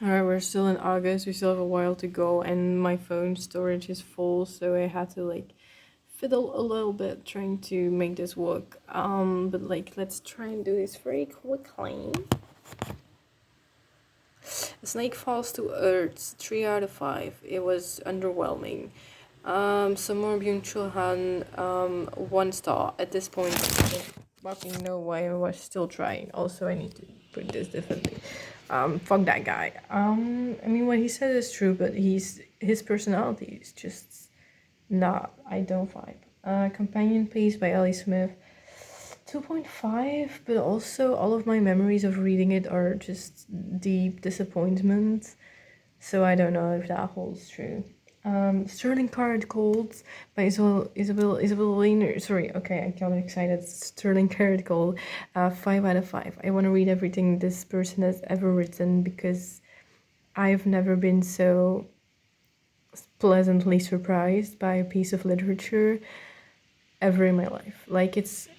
Alright, we're still in August. We still have a while to go, and my phone storage is full, so I had to like fiddle a little bit trying to make this work. But like, let's try and do this very quickly. A Snake Falls to Earth, 3 out of 5. It was underwhelming. Samur Byung-chul Han, 1 star. At this point, I don't fucking know why I was still trying. Also, I need to put this differently. Fuck that guy. I mean, what he said is true, but his personality is just not. I don't vibe. Companion Piece by Ellie Smith. 2.5, but also all of my memories of reading it are just deep disappointment. So I don't know if that holds true. Sterling Card Gold by Isabel Weiner. Sorry, okay, I got excited. Sterling Card Gold, 5 out of 5. I want to read everything this person has ever written because I've never been so pleasantly surprised by a piece of literature ever in my life. Like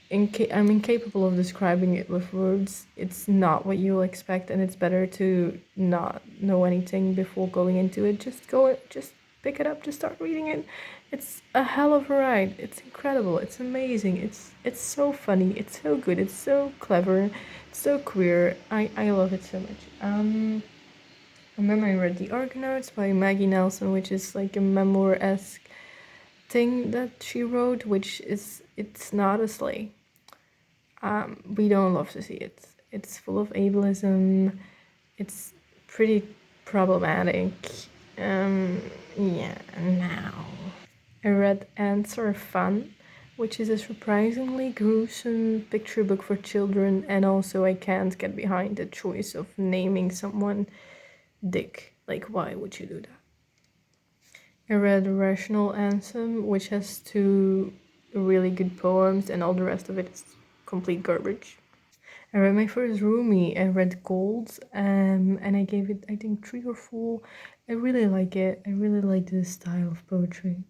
I'm incapable of describing it with words. It's not what you'll expect, and it's better to not know anything before going into it. Just pick it up, just start reading it. It's a hell of a ride. It's incredible. It's amazing. It's so funny. It's so good. It's so clever. It's so queer. I love it so much. And then I read The Argonauts by Maggie Nelson, which is like a memoir-esque thing that she wrote, which is it's not a slay. We don't love to see it. It's full of ableism. It's pretty problematic. Yeah, now. I read Ants Are Fun, which is a surprisingly gruesome picture book for children, and also I can't get behind the choice of naming someone Dick. Like, why would you do that? I read Rational Anthem, which has 2 really good poems, and all the rest of it is complete garbage. I read my first Rumi. I read Gold, and I gave it, I think, 3 or 4. I really like it. I really like this style of poetry.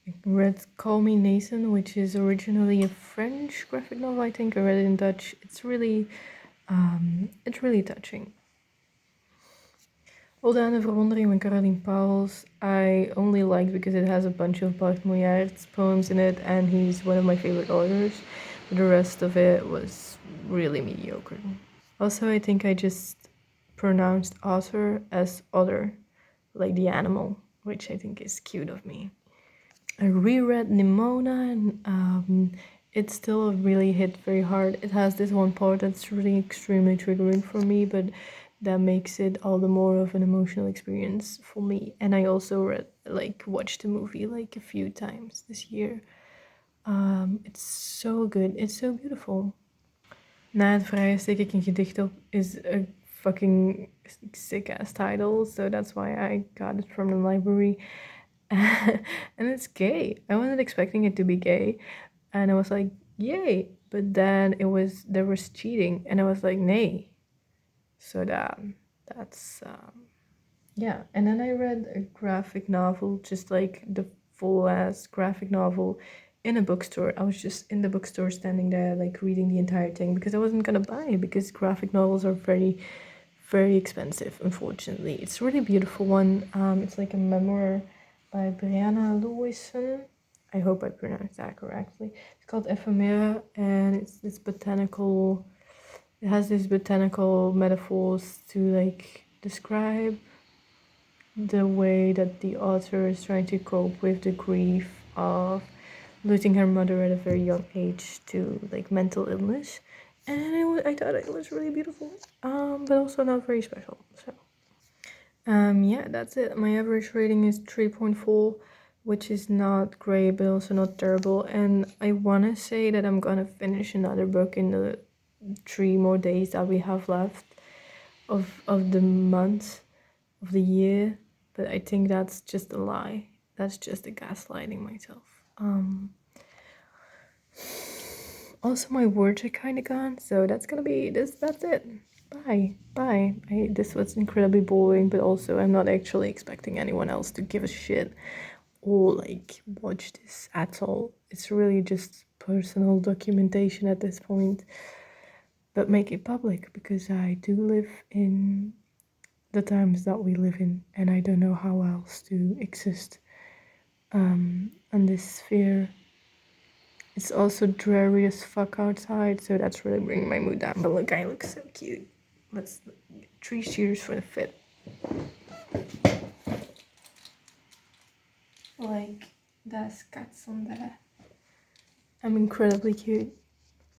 I read Call Me Nathan, which is originally a French graphic novel. I think I read it in Dutch. It's really touching. Ode aan de Verwondering by Caroline Pauwels, I only like because it has a bunch of Bart Mouillard's poems in it, and he's one of my favorite authors. But the rest of it was really mediocre. Also, I think I just pronounced author as other, like the animal, which I think is cute of me. I reread Nimona, and it still really hit very hard. It has this one part that's really extremely triggering for me, but that makes it all the more of an emotional experience for me. And I also watched the movie like a few times this year. It's so good. It's so beautiful. Na het vrije steek ik een gedicht op is a fucking sick ass title, so that's why I got it from the library. And it's gay. I wasn't expecting it to be gay, and I was like, yay! But then there was cheating, and I was like, nay. So that's yeah. And then I read a graphic novel, just like the full ass graphic novel, in a bookstore. I was just in the bookstore, standing there, like reading the entire thing because I wasn't gonna buy it because graphic novels are very, very expensive. Unfortunately, it's a really beautiful one. It's like a memoir by Brianna Lewison. I hope I pronounced that correctly. It's called Ephemera, and it's this botanical. It has these botanical metaphors to like describe the way that the author is trying to cope with the grief of losing her mother at a very young age to like mental illness. And I thought it was really beautiful, but also not very special. So yeah, that's it. My average rating is 3.4, which is not great, but also not terrible. And I want to say that I'm gonna finish another book in the 3 more days that we have left of the month of the year, but I think that's just a lie. That's just a gaslighting myself. Also, my words are kind of gone, so that's gonna be this. That's it. Bye, bye. This was incredibly boring, but also I'm not actually expecting anyone else to give a shit or like watch this at all. It's really just personal documentation at this point, but make it public because I do live in the times that we live in, and I don't know how else to exist on this sphere. It's also dreary as fuck outside, so that's really bringing my mood down. But look, I look so cute. Let's 3 cheers for the fit. Like, there's cats on there. I'm incredibly cute.